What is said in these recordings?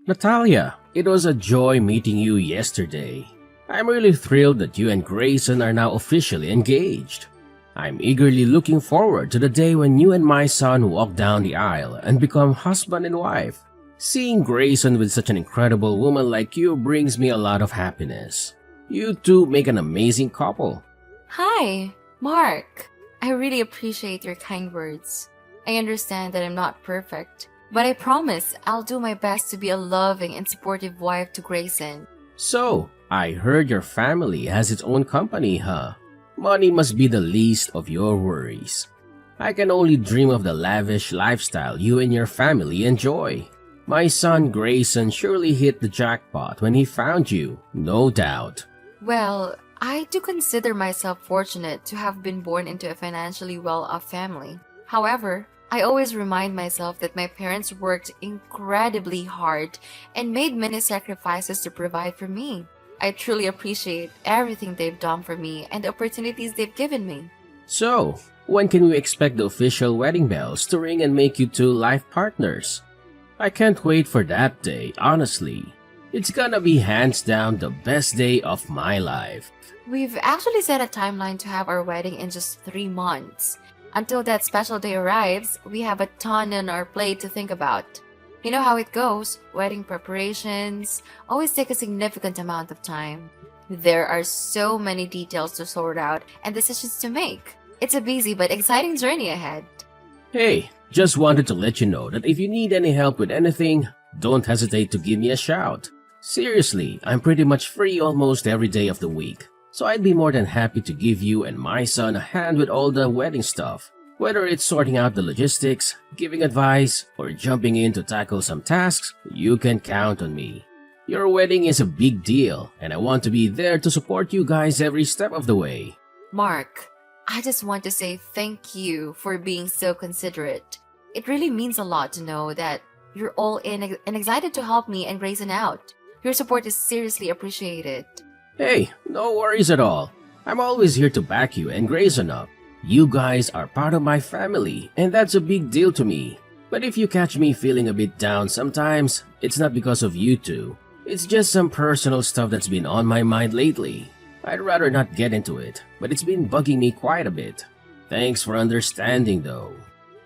Natalia, it was a joy meeting you yesterday. I'm really thrilled that you and Grayson are now officially engaged. I'm eagerly looking forward to the day when you and my son walk down the aisle and become husband and wife. Seeing Grayson with such an incredible woman like you brings me a lot of happiness. You two make an amazing couple. Hi, Mark. I really appreciate your kind words. I understand that I'm not perfect, but I promise I'll do my best to be a loving and supportive wife to Grayson. So, I heard your family has its own company, huh? Money must be the least of your worries. I can only dream of the lavish lifestyle you and your family enjoy. My son Grayson surely hit the jackpot when he found you, no doubt. Well, I do consider myself fortunate to have been born into a financially well-off family. However, I always remind myself that my parents worked incredibly hard and made many sacrifices to provide for me. I truly appreciate everything they've done for me and the opportunities they've given me. So, when can we expect the official wedding bells to ring and make you two life partners? I can't wait for that day, honestly. It's gonna be hands down the best day of my life. We've actually set a timeline to have our wedding in just 3 months. Until that special day arrives, we have a ton on our plate to think about. You know how it goes, wedding preparations always take a significant amount of time. There are so many details to sort out and decisions to make. It's a busy but exciting journey ahead. Hey, just wanted to let you know that if you need any help with anything, don't hesitate to give me a shout. Seriously, I'm pretty much free almost every day of the week, so I'd be more than happy to give you and my son a hand with all the wedding stuff. Whether it's sorting out the logistics, giving advice, or jumping in to tackle some tasks, you can count on me. Your wedding is a big deal, and I want to be there to support you guys every step of the way. Mark, I just want to say thank you for being so considerate. It really means a lot to know that you're all in and excited to help me and Grayson out. Your support is seriously appreciated. Hey, no worries at all. I'm always here to back you and Grayson up. You guys are part of my family, and that's a big deal to me. But if you catch me feeling a bit down sometimes, it's not because of you two. It's just some personal stuff that's been on my mind lately. I'd rather not get into it, but it's been bugging me quite a bit. Thanks for understanding though.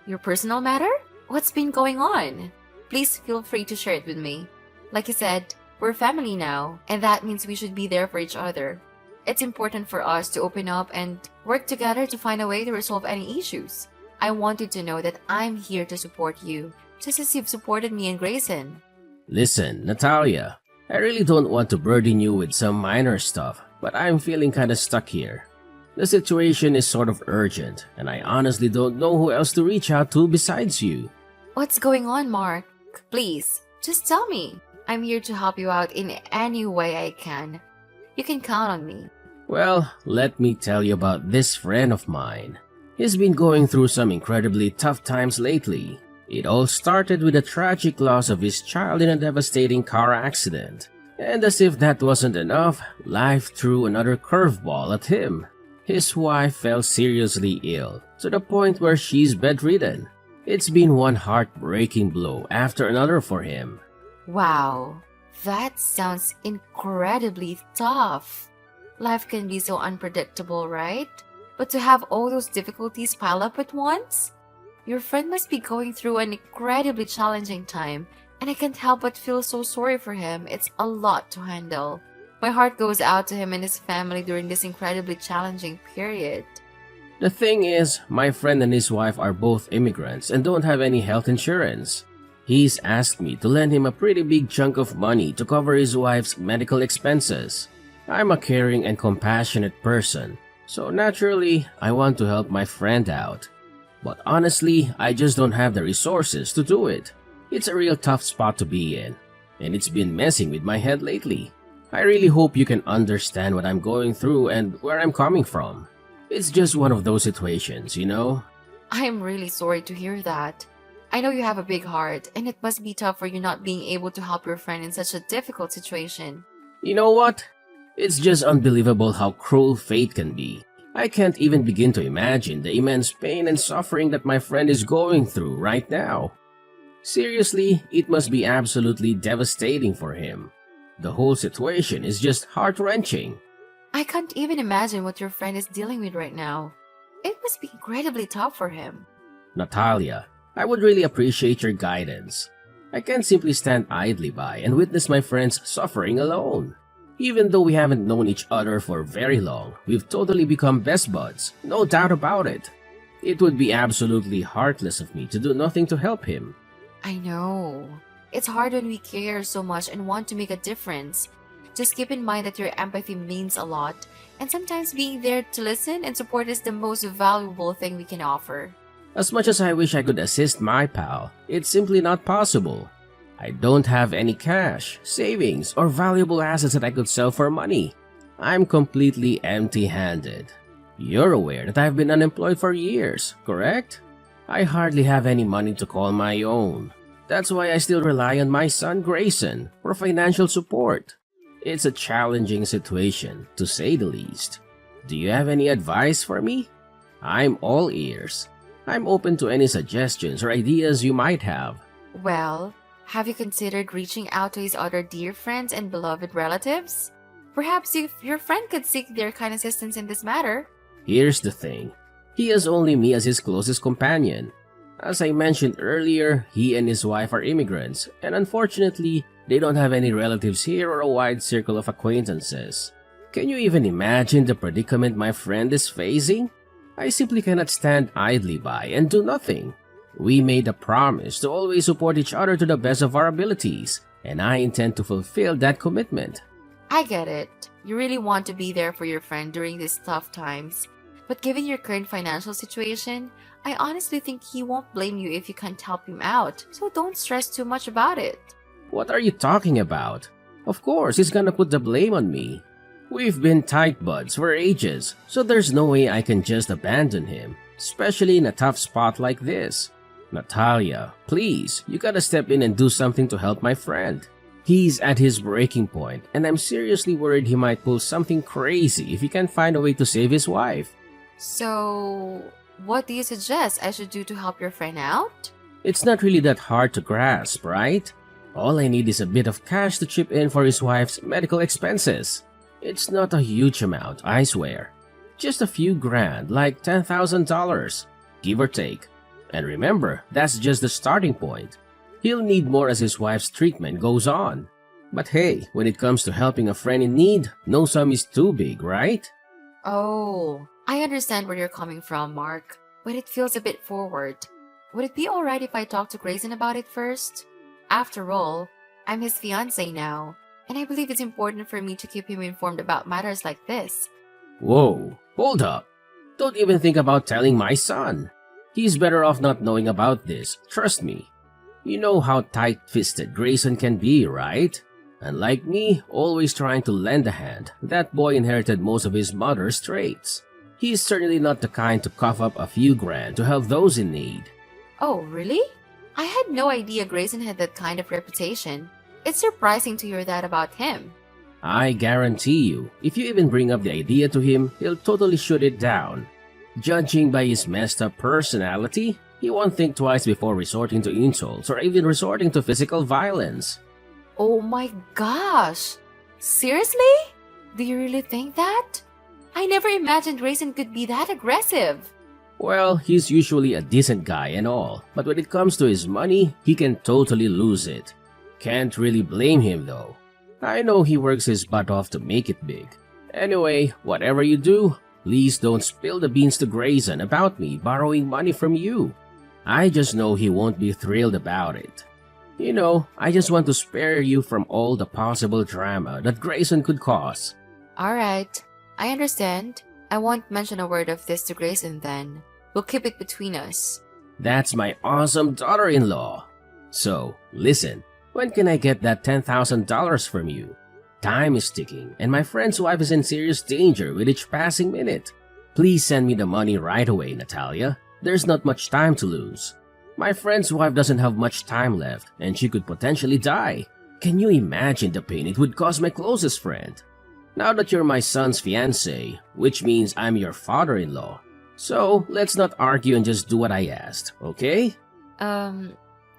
Your personal matter? What's been going on? Please feel free to share it with me. Like you said, we're family now, and that means we should be there for each other. It's important for us to open up and work together to find a way to resolve any issues. I want you to know that I'm here to support you, just as you've supported me and Grayson. Listen, Natalia, I really don't want to burden you with some minor stuff, but I'm feeling kinda stuck here. The situation is sort of urgent, and I honestly don't know who else to reach out to besides you. What's going on, Mark? Please, just tell me. I'm here to help you out in any way I can. You can count on me. Well, let me tell you about this friend of mine. He's been going through some incredibly tough times lately. It all started with the tragic loss of his child in a devastating car accident. And as if that wasn't enough, life threw another curveball at him. His wife fell seriously ill, to the point where she's bedridden. It's been one heartbreaking blow after another for him. Wow, that sounds incredibly tough. Life can be so unpredictable, right? But to have all those difficulties pile up at once? Your friend must be going through an incredibly challenging time, and I can't help but feel so sorry for him. It's a lot to handle. My heart goes out to him and his family during this incredibly challenging period. The thing is, my friend and his wife are both immigrants and don't have any health insurance. He's asked me to lend him a pretty big chunk of money to cover his wife's medical expenses. I'm a caring and compassionate person, so naturally, I want to help my friend out. But honestly, I just don't have the resources to do it. It's a real tough spot to be in, and it's been messing with my head lately. I really hope you can understand what I'm going through and where I'm coming from. It's just one of those situations, you know? I am really sorry to hear that. I know you have a big heart, and it must be tough for you not being able to help your friend in such a difficult situation. You know what? It's just unbelievable how cruel fate can be. I can't even begin to imagine the immense pain and suffering that my friend is going through right now. Seriously, it must be absolutely devastating for him. The whole situation is just heart-wrenching. I can't even imagine what your friend is dealing with right now. It must be incredibly tough for him. Natalia, I would really appreciate your guidance. I can't simply stand idly by and witness my friends suffering alone. Even though we haven't known each other for very long, we've totally become best buds, no doubt about it. It would be absolutely heartless of me to do nothing to help him. I know. It's hard when we care so much and want to make a difference. Just keep in mind that your empathy means a lot, and sometimes being there to listen and support is the most valuable thing we can offer. As much as I wish I could assist my pal, it's simply not possible. I don't have any cash, savings, or valuable assets that I could sell for money. I'm completely empty-handed. You're aware that I've been unemployed for years, correct? I hardly have any money to call my own. That's why I still rely on my son Grayson for financial support. It's a challenging situation, to say the least. Do you have any advice for me? I'm all ears. I'm open to any suggestions or ideas you might have. Well, have you considered reaching out to his other dear friends and beloved relatives? Perhaps your friend could seek their kind assistance in this matter. Here's the thing. He has only me as his closest companion. As I mentioned earlier, he and his wife are immigrants, and unfortunately, they don't have any relatives here or a wide circle of acquaintances. Can you even imagine the predicament my friend is facing? I simply cannot stand idly by and do nothing. We made a promise to always support each other to the best of our abilities, and I intend to fulfill that commitment. I get it. You really want to be there for your friend during these tough times. But given your current financial situation, I honestly think he won't blame you if you can't help him out, so don't stress too much about it. What are you talking about? Of course, he's gonna put the blame on me. We've been tight buds for ages, so there's no way I can just abandon him, especially in a tough spot like this. Natalia, please, you gotta step in and do something to help my friend. He's at his breaking point, and I'm seriously worried he might pull something crazy if he can't find a way to save his wife. So, what do you suggest I should do to help your friend out? It's not really that hard to grasp, right? All I need is a bit of cash to chip in for his wife's medical expenses. It's not a huge amount, I swear. Just a few grand, like $10,000, give or take. And remember, that's just the starting point. He'll need more as his wife's treatment goes on. But hey, when it comes to helping a friend in need, no sum is too big, right? Oh, I understand where you're coming from, Mark, but it feels a bit forward. Would it be alright if I talk to Grayson about it first? After all, I'm his fiancé now, and I believe it's important for me to keep him informed about matters like this. Whoa, hold up. Don't even think about telling my son. He's better off not knowing about this, trust me. You know how tight-fisted Grayson can be, right? Unlike me, always trying to lend a hand, that boy inherited most of his mother's traits. He's certainly not the kind to cough up a few grand to help those in need. Oh, really? I had no idea Grayson had that kind of reputation. It's surprising to hear that about him. I guarantee you, if you even bring up the idea to him, he'll totally shoot it down. Judging by his messed up personality, he won't think twice before resorting to insults or even resorting to physical violence. Oh my gosh! Seriously? Do you really think that? I never imagined Grayson could be that aggressive. Well, he's usually a decent guy and all, but when it comes to his money, he can totally lose it. Can't really blame him though. I know he works his butt off to make it big. Anyway, whatever you do, please don't spill the beans to Grayson about me borrowing money from you. I just know he won't be thrilled about it. You know, I just want to spare you from all the possible drama that Grayson could cause. Alright, I understand. I won't mention a word of this to Grayson then. We'll keep it between us. That's my awesome daughter-in-law. So, listen, when can I get that $10,000 from you? Time is ticking, and my friend's wife is in serious danger with each passing minute. Please send me the money right away, Natalia. There's not much time to lose. My friend's wife doesn't have much time left, and she could potentially die. Can you imagine the pain it would cause my closest friend? Now that you're my son's fiancé, which means I'm your father-in-law. So, let's not argue and just do what I asked, okay?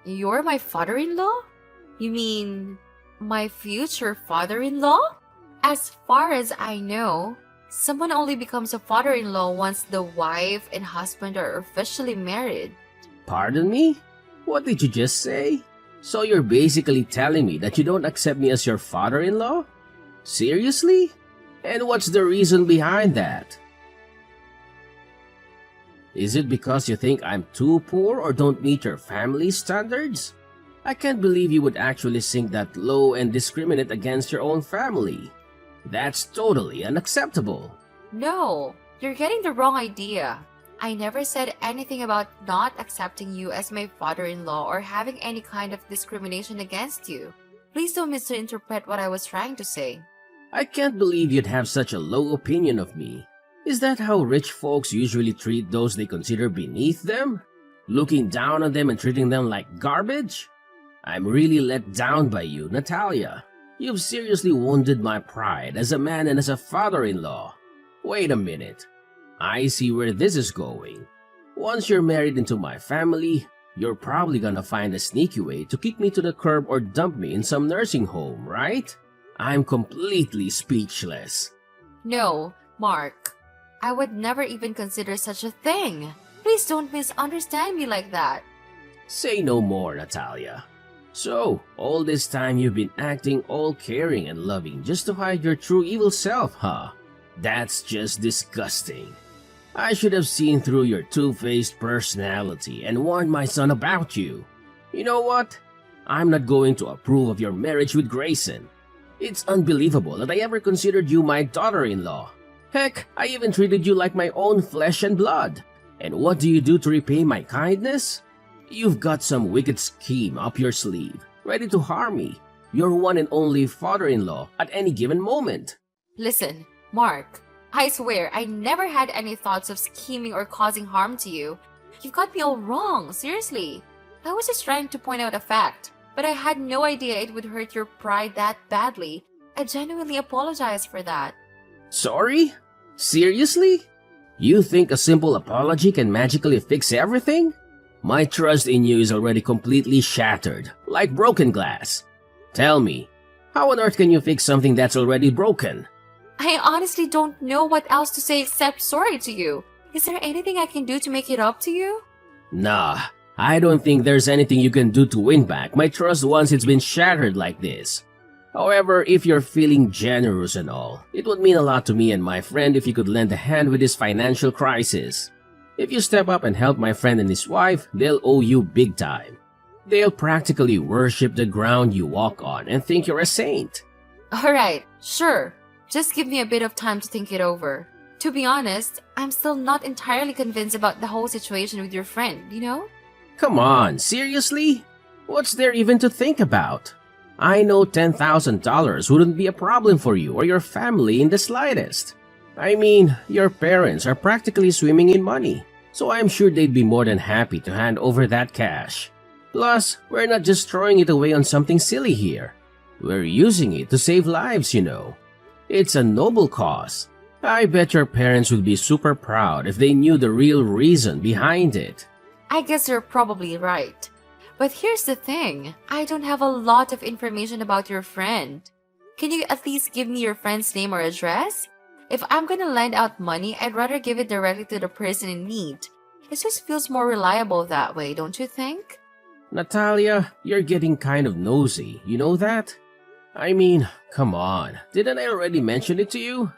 You're my father-in-law? You mean my future father-in-law? As far as I know, someone only becomes a father-in-law once the wife and husband are officially married. Pardon me? What did you just say? So you're basically telling me that you don't accept me as your father-in-law? Seriously? And what's the reason behind that? Is it because you think I'm too poor or don't meet your family standards? I can't believe you would actually sink that low and discriminate against your own family. That's totally unacceptable. No, you're getting the wrong idea. I never said anything about not accepting you as my father-in-law or having any kind of discrimination against you. Please don't misinterpret what I was trying to say. I can't believe you'd have such a low opinion of me. Is that how rich folks usually treat those they consider beneath them? Looking down on them and treating them like garbage? I'm really let down by you, Natalia. You've seriously wounded my pride as a man and as a father-in-law. Wait a minute. I see where this is going. Once you're married into my family, you're probably gonna find a sneaky way to kick me to the curb or dump me in some nursing home, right? I'm completely speechless. No, Mark. I would never even consider such a thing. Please don't misunderstand me like that. Say no more, Natalia. So, all this time you've been acting all caring and loving just to hide your true evil self, huh? That's just disgusting. I should have seen through your two-faced personality and warned my son about you. You know what? I'm not going to approve of your marriage with Grayson. It's unbelievable that I ever considered you my daughter-in-law. Heck, I even treated you like my own flesh and blood. And what do you do to repay my kindness? You've got some wicked scheme up your sleeve, ready to harm me, your one and only father-in-law, at any given moment. Listen, Mark, I swear I never had any thoughts of scheming or causing harm to you. You've got me all wrong, seriously. I was just trying to point out a fact, but I had no idea it would hurt your pride that badly. I genuinely apologize for that. Sorry? Seriously? You think a simple apology can magically fix everything? My trust in you is already completely shattered, like broken glass. Tell me, how on earth can you fix something that's already broken? I honestly don't know what else to say except sorry to you. Is there anything I can do to make it up to you? Nah, I don't think there's anything you can do to win back my trust once it's been shattered like this. However, if you're feeling generous and all, it would mean a lot to me and my friend if you could lend a hand with this financial crisis. If you step up and help my friend and his wife, they'll owe you big time. They'll practically worship the ground you walk on and think you're a saint. Alright, sure. Just give me a bit of time to think it over. To be honest, I'm still not entirely convinced about the whole situation with your friend, you know? Come on, seriously? What's there even to think about? I know $10,000 wouldn't be a problem for you or your family in the slightest. I mean, your parents are practically swimming in money, so I'm sure they'd be more than happy to hand over that cash. Plus, we're not just throwing it away on something silly here. We're using it to save lives, you know. It's a noble cause. I bet your parents would be super proud if they knew the real reason behind it. I guess you're probably right. But here's the thing, I don't have a lot of information about your friend. Can you at least give me your friend's name or address? If I'm gonna lend out money, I'd rather give it directly to the person in need. It just feels more reliable that way, don't you think? Natalia, you're getting kind of nosy, you know that? I mean, come on, didn't I already mention it to you?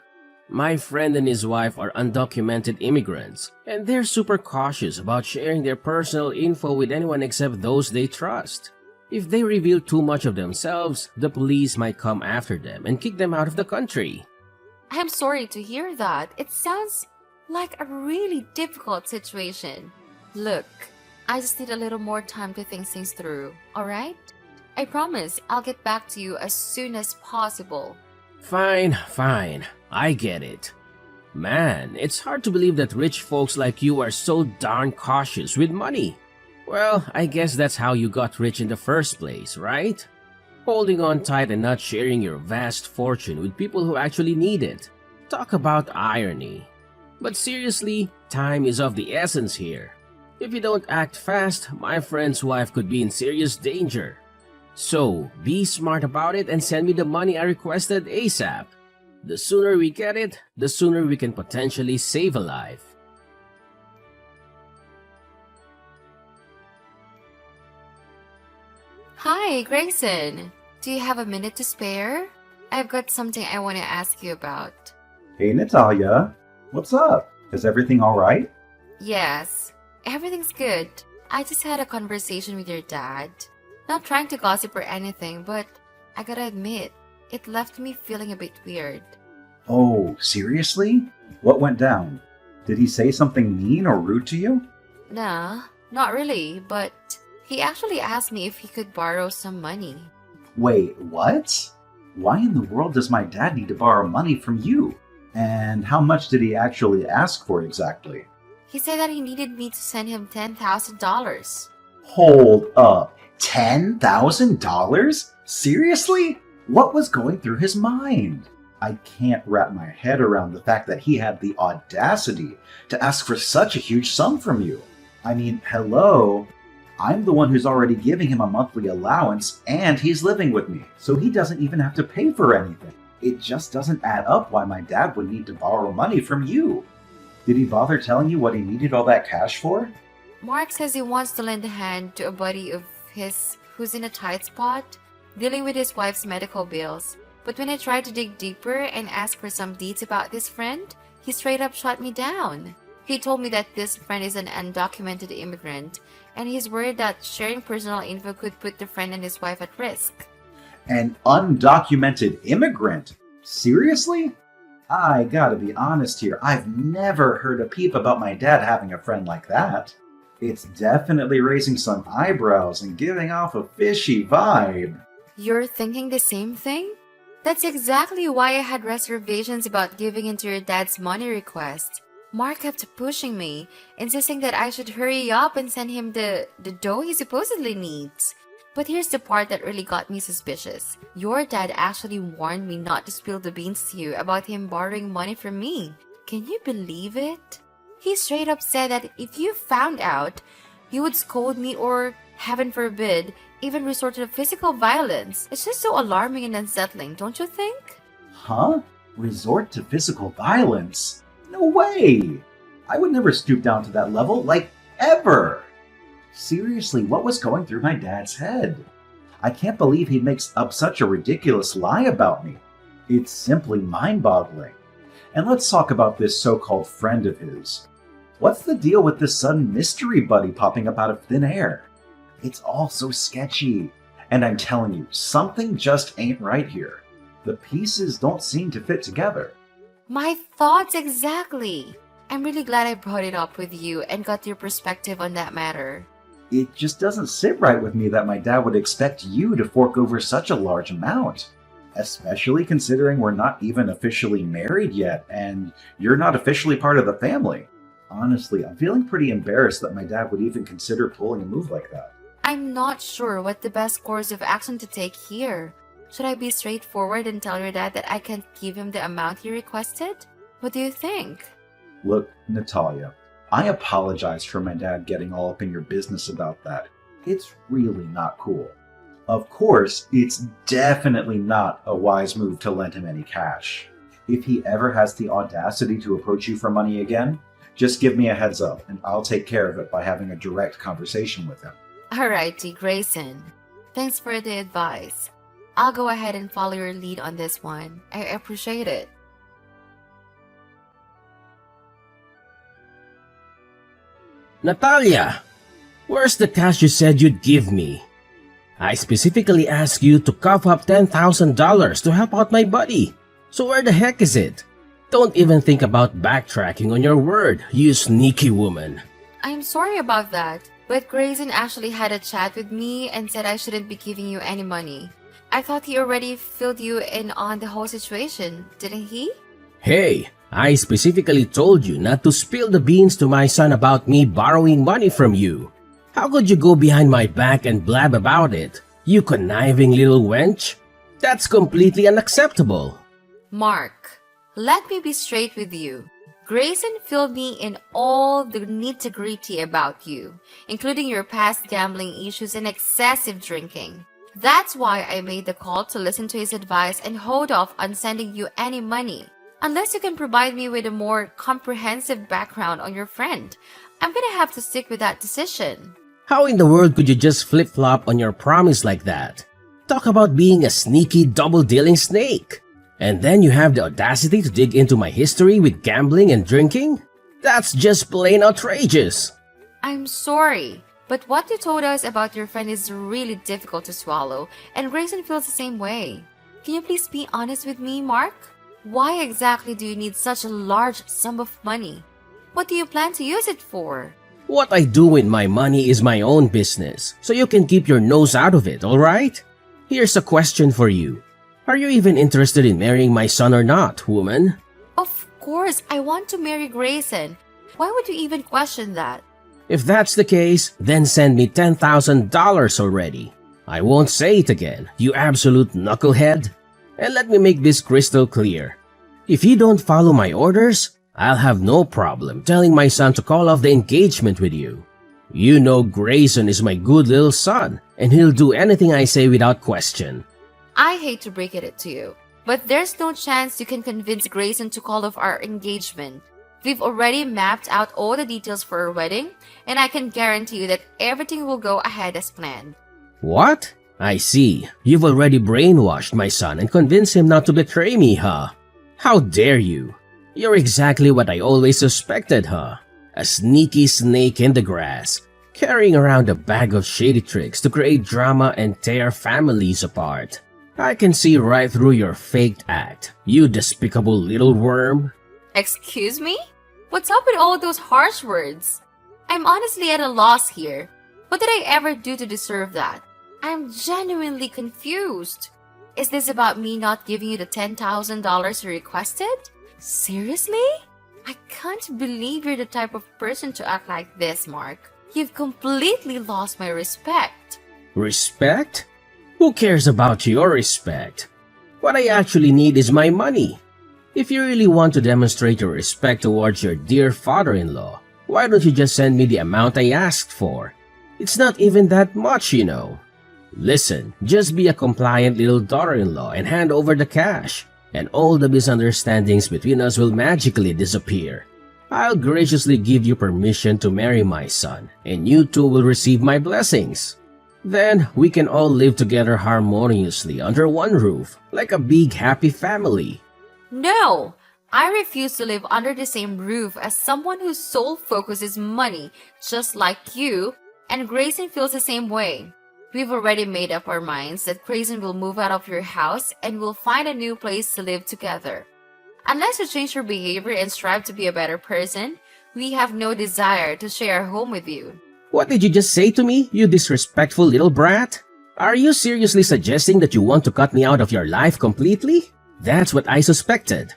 My friend and his wife are undocumented immigrants, and they're super cautious about sharing their personal info with anyone except those they trust. If they reveal too much of themselves, the police might come after them and kick them out of the country. I'm sorry to hear that. It sounds like a really difficult situation. Look, I just need a little more time to think things through, alright? I promise I'll get back to you as soon as possible. Fine, I get it. Man, it's hard to believe that rich folks like you are so darn cautious with money. Well, I guess that's how you got rich in the first place, right? Holding on tight and not sharing your vast fortune with people who actually need it. Talk about irony. But seriously, time is of the essence here. If you don't act fast, my friend's wife could be in serious danger. So, be smart about it and send me the money I requested ASAP. The sooner we get it, the sooner we can potentially save a life. Hi, Grayson. Do you have a minute to spare? I've got something I want to ask you about. Hey Natalia, what's up? Is everything alright? Yes, everything's good. I just had a conversation with your dad. Not trying to gossip or anything, but I gotta admit, it left me feeling a bit weird. Oh, seriously? What went down? Did he say something mean or rude to you? Nah, not really, but he actually asked me if he could borrow some money. Wait, what? Why in the world does my dad need to borrow money from you? And how much did he actually ask for exactly? He said that he needed me to send him $10,000. Hold up. $10,000? Seriously? What was going through his mind? I can't wrap my head around the fact that he had the audacity to ask for such a huge sum from you. I mean, hello? I'm the one who's already giving him a monthly allowance and he's living with me, so he doesn't even have to pay for anything. It just doesn't add up why my dad would need to borrow money from you. Did he bother telling you what he needed all that cash for? Mark says he wants to lend a hand to a buddy of his who's in a tight spot, dealing with his wife's medical bills. But when I tried to dig deeper and ask for some deeds about this friend, he straight up shut me down. He told me that this friend is an undocumented immigrant, and he's worried that sharing personal info could put the friend and his wife at risk. An undocumented immigrant? Seriously? I gotta be honest here, I've never heard a peep about my dad having a friend like that. It's definitely raising some eyebrows and giving off a fishy vibe. You're thinking the same thing? That's exactly why I had reservations about giving into your dad's money request. Mark kept pushing me, insisting that I should hurry up and send him the dough he supposedly needs. But here's the part that really got me suspicious. Your dad actually warned me not to spill the beans to you about him borrowing money from me. Can you believe it? He straight up said that if you found out, you would scold me or, heaven forbid, even resort to physical violence. It's just so alarming and unsettling, don't you think? Huh? Resort to physical violence? No way! I would never stoop down to that level, like, ever! Seriously, what was going through my dad's head? I can't believe he makes up such a ridiculous lie about me. It's simply mind-boggling. And let's talk about this so-called friend of his. What's the deal with this sudden mystery buddy popping up out of thin air? It's all so sketchy. And I'm telling you, something just ain't right here. The pieces don't seem to fit together. My thoughts exactly. I'm really glad I brought it up with you and got your perspective on that matter. It just doesn't sit right with me that my dad would expect you to fork over such a large amount. Especially considering we're not even officially married yet, and you're not officially part of the family. Honestly, I'm feeling pretty embarrassed that my dad would even consider pulling a move like that. I'm not sure what the best course of action to take here. Should I be straightforward and tell your dad that I can't give him the amount he requested? What do you think? Look, Natalia, I apologize for my dad getting all up in your business about that. It's really not cool. Of course, it's definitely not a wise move to lend him any cash. If he ever has the audacity to approach you for money again, just give me a heads up and I'll take care of it by having a direct conversation with him. Alrighty, Grayson. Thanks for the advice. I'll go ahead and follow your lead on this one. I appreciate it. Natalia, where's the cash you said you'd give me? I specifically asked you to cough up $10,000 to help out my buddy. So where the heck is it? Don't even think about backtracking on your word, you sneaky woman. I'm sorry about that, but Grayson actually had a chat with me and said I shouldn't be giving you any money. I thought he already filled you in on the whole situation, didn't he? Hey, I specifically told you not to spill the beans to my son about me borrowing money from you. How could you go behind my back and blab about it, you conniving little wench? That's completely unacceptable. Mark, let me be straight with you. Grayson filled me in all the nitty-gritty about you, including your past gambling issues and excessive drinking. That's why I made the call to listen to his advice and hold off on sending you any money. Unless you can provide me with a more comprehensive background on your friend, I'm gonna have to stick with that decision. How in the world could you just flip-flop on your promise like that? Talk about being a sneaky double-dealing snake. And then you have the audacity to dig into my history with gambling and drinking? That's just plain outrageous. I'm sorry, but what you told us about your friend is really difficult to swallow, and Grayson feels the same way. Can you please be honest with me, Mark? Why exactly do you need such a large sum of money? What do you plan to use it for? What I do with my money is my own business, so you can keep your nose out of it, alright? Here's a question for you. Are you even interested in marrying my son or not, woman? Of course, I want to marry Grayson. Why would you even question that? If that's the case, then send me $10,000 already. I won't say it again, you absolute knucklehead. And let me make this crystal clear. If you don't follow my orders, I'll have no problem telling my son to call off the engagement with you. You know Grayson is my good little son, and he'll do anything I say without question. I hate to break it to you, but there's no chance you can convince Grayson to call off our engagement. We've already mapped out all the details for our wedding, and I can guarantee you that everything will go ahead as planned. What? I see. You've already brainwashed my son and convinced him not to betray me, huh? How dare you? You're exactly what I always suspected, huh? A sneaky snake in the grass, carrying around a bag of shady tricks to create drama and tear families apart. I can see right through your faked act, you despicable little worm. Excuse me? What's up with all those harsh words? I'm honestly at a loss here. What did I ever do to deserve that? I'm genuinely confused. Is this about me not giving you the $10,000 you requested? Seriously? I can't believe you're the type of person to act like this, Mark. You've completely lost my respect. Respect? Who cares about your respect? What I actually need is my money. If you really want to demonstrate your respect towards your dear father-in-law, why don't you just send me the amount I asked for? It's not even that much, you know. Listen, just be a compliant little daughter-in-law and hand over the cash, and all the misunderstandings between us will magically disappear. I'll graciously give you permission to marry my son, and you two will receive my blessings. Then we can all live together harmoniously under one roof, like a big happy family. No! I refuse to live under the same roof as someone whose sole focus is money, just like you, and Grayson feels the same way. We've already made up our minds that Grayson will move out of your house and we'll find a new place to live together. Unless you change your behavior and strive to be a better person, we have no desire to share a home with you. What did you just say to me, you disrespectful little brat? Are you seriously suggesting that you want to cut me out of your life completely? That's what I suspected.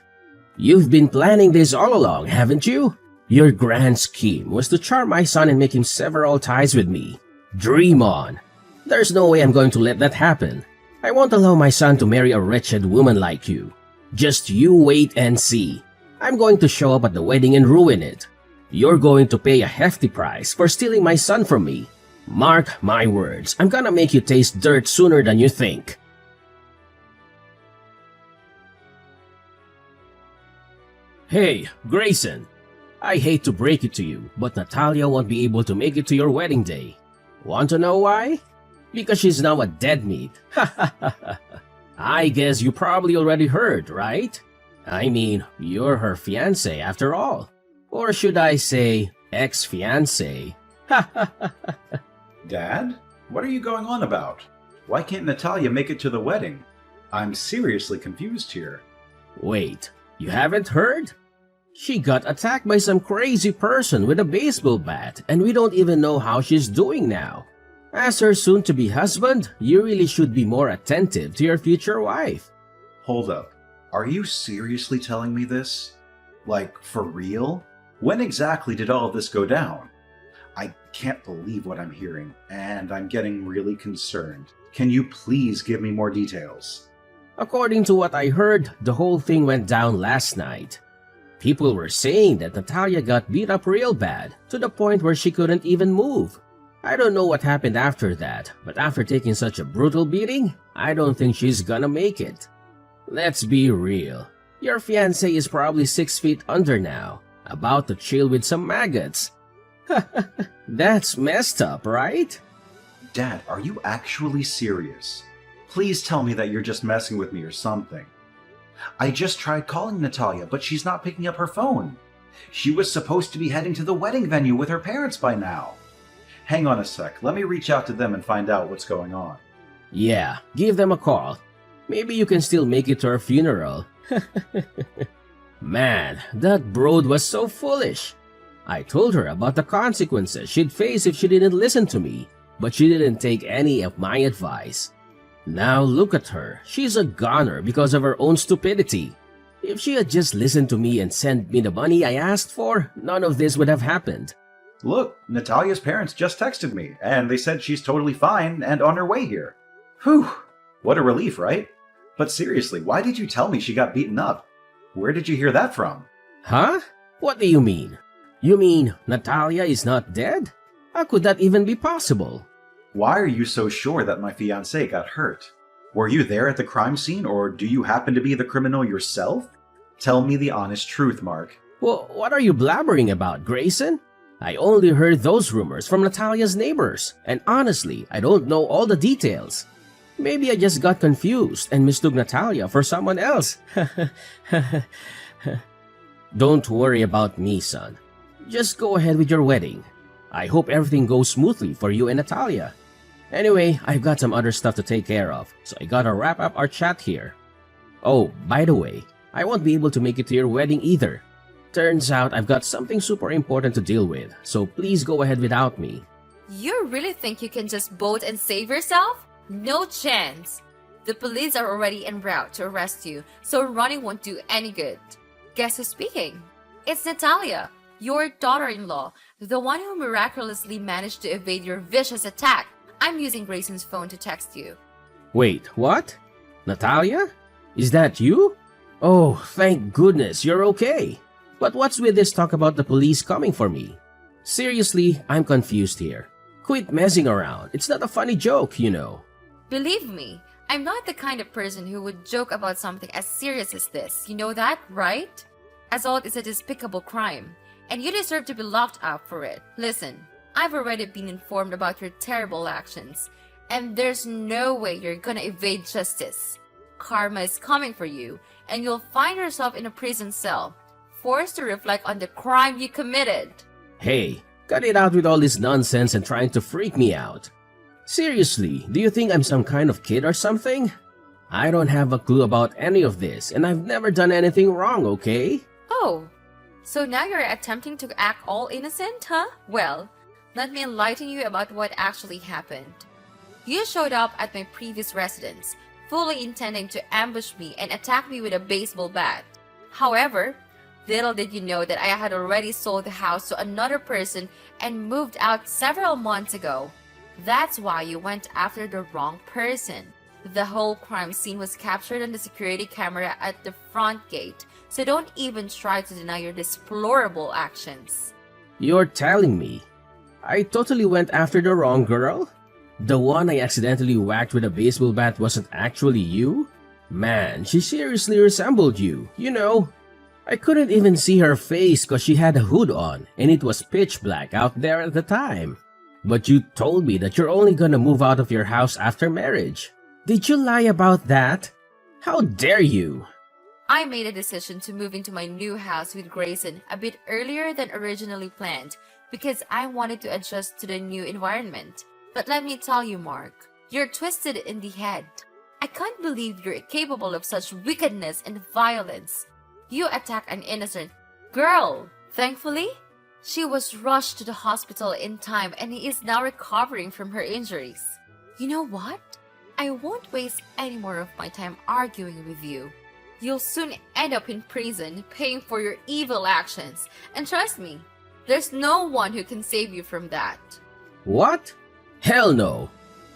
You've been planning this all along, haven't you? Your grand scheme was to charm my son and make him sever all ties with me. Dream on. There's no way I'm going to let that happen. I won't allow my son to marry a wretched woman like you. Just you wait and see. I'm going to show up at the wedding and ruin it. You're going to pay a hefty price for stealing my son from me. Mark my words, I'm gonna make you taste dirt sooner than you think. Hey, Grayson. I hate to break it to you, but Natalia won't be able to make it to your wedding day. Want to know why? Because she's now a dead meat. I guess you probably already heard, right? I mean, you're her fiancé after all. Or should I say, ex-fiancé? Dad? What are you going on about? Why can't Natalia make it to the wedding? I'm seriously confused here. Wait, you haven't heard? She got attacked by some crazy person with a baseball bat, and we don't even know how she's doing now. As her soon-to-be husband, you really should be more attentive to your future wife. Hold up. Are you seriously telling me this? Like, for real? When exactly did all of this go down? I can't believe what I'm hearing, and I'm getting really concerned. Can you please give me more details? According to what I heard, the whole thing went down last night. People were saying that Natalia got beat up real bad, to the point where she couldn't even move. I don't know what happened after that, but after taking such a brutal beating, I don't think she's gonna make it. Let's be real. Your fiancé is probably 6 feet under now, about to chill with some maggots. That's messed up, right? Dad, are you actually serious? Please tell me that you're just messing with me or something. I just tried calling Natalia, but she's not picking up her phone. She was supposed to be heading to the wedding venue with her parents by now. Hang on a sec, let me reach out to them and find out what's going on. Yeah, give them a call. Maybe you can still make it to her funeral. Man, that broad was so foolish. I told her about the consequences she'd face if she didn't listen to me, but she didn't take any of my advice. Now look at her, she's a goner because of her own stupidity. If she had just listened to me and sent me the money I asked for, none of this would have happened. Look, Natalia's parents just texted me, and they said she's totally fine and on her way here. Whew, what a relief, right? But seriously, why did you tell me she got beaten up? Where did you hear that from? Huh? What do you mean? You mean Natalia is not dead? How could that even be possible? Why are you so sure that my fiancé got hurt? Were you there at the crime scene, or do you happen to be the criminal yourself? Tell me the honest truth, Mark. Well, what are you blabbering about, Grayson? I only heard those rumors from Natalia's neighbors, and honestly, I don't know all the details. Maybe I just got confused and mistook Natalia for someone else. Don't worry about me, son. Just go ahead with your wedding. I hope everything goes smoothly for you and Natalia. Anyway, I've got some other stuff to take care of, so I gotta wrap up our chat here. Oh, by the way, I won't be able to make it to your wedding either. Turns out I've got something super important to deal with, so please go ahead without me. You really think you can just bolt and save yourself? No chance. The police are already en route to arrest you, so running won't do any good. Guess who's speaking? It's Natalia, your daughter-in-law, the one who miraculously managed to evade your vicious attack. I'm using Grayson's phone to text you. Wait, what? Natalia? Is that you? Oh, thank goodness you're okay. But what's with this talk about the police coming for me? Seriously, I'm confused here. Quit messing around. It's not a funny joke, you know. Believe me, I'm not the kind of person who would joke about something as serious as this. You know that, right? Assault is a despicable crime, and you deserve to be locked up for it. Listen, I've already been informed about your terrible actions, and there's no way you're gonna evade justice. Karma is coming for you, and you'll find yourself in a prison cell, forced to reflect on the crime you committed. Hey, cut it out with all this nonsense and trying to freak me out. Seriously, do you think I'm some kind of kid or something? I don't have a clue about any of this, and I've never done anything wrong, okay? Oh, so now you're attempting to act all innocent, huh? Well, let me enlighten you about what actually happened. You showed up at my previous residence, fully intending to ambush me and attack me with a baseball bat. However, little did you know that I had already sold the house to another person and moved out several months ago. That's why you went after the wrong person. The whole crime scene was captured on the security camera at the front gate, so don't even try to deny your deplorable actions. You're telling me I totally went after the wrong girl? The one I accidentally whacked with a baseball bat wasn't actually you? Man, she seriously resembled you, you know. I couldn't even see her face cause she had a hood on and it was pitch black out there at the time. But you told me that you're only gonna move out of your house after marriage. Did you lie about that? How dare you? I made a decision to move into my new house with Grayson a bit earlier than originally planned because I wanted to adjust to the new environment. But let me tell you, Mark, you're twisted in the head. I can't believe you're capable of such wickedness and violence. You attacked an innocent girl. Thankfully, she was rushed to the hospital in time and is now recovering from her injuries. You know what? I won't waste any more of my time arguing with you. You'll soon end up in prison paying for your evil actions. And trust me, there's no one who can save you from that. What? Hell no.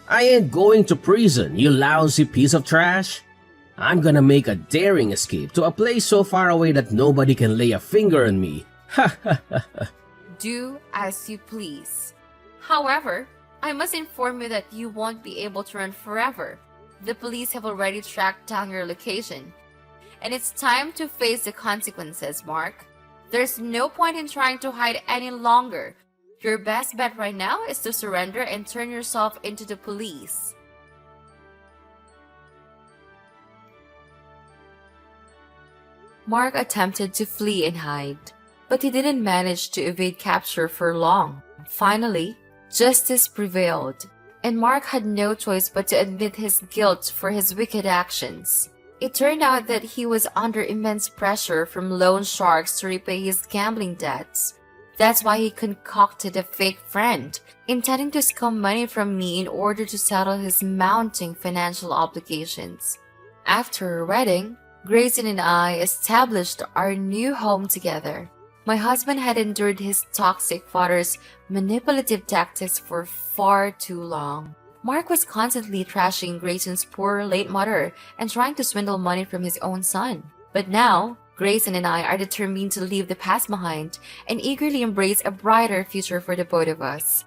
I ain't going to prison, you lousy piece of trash. I'm gonna make a daring escape to a place so far away that nobody can lay a finger on me. Ha ha ha. Do as you please. However, I must inform you that you won't be able to run forever. The police have already tracked down your location. And it's time to face the consequences, Mark. There's no point in trying to hide any longer. Your best bet right now is to surrender and turn yourself into the police. Mark attempted to flee and hide, but he didn't manage to evade capture for long. Finally, justice prevailed, and Mark had no choice but to admit his guilt for his wicked actions. It turned out that he was under immense pressure from loan sharks to repay his gambling debts. That's why he concocted a fake friend, intending to scam money from me in order to settle his mounting financial obligations. After our wedding, Grayson and I established our new home together. My husband had endured his toxic father's manipulative tactics for far too long. Mark was constantly trashing Grayson's poor late mother and trying to swindle money from his own son. But now, Grayson and I are determined to leave the past behind and eagerly embrace a brighter future for the both of us.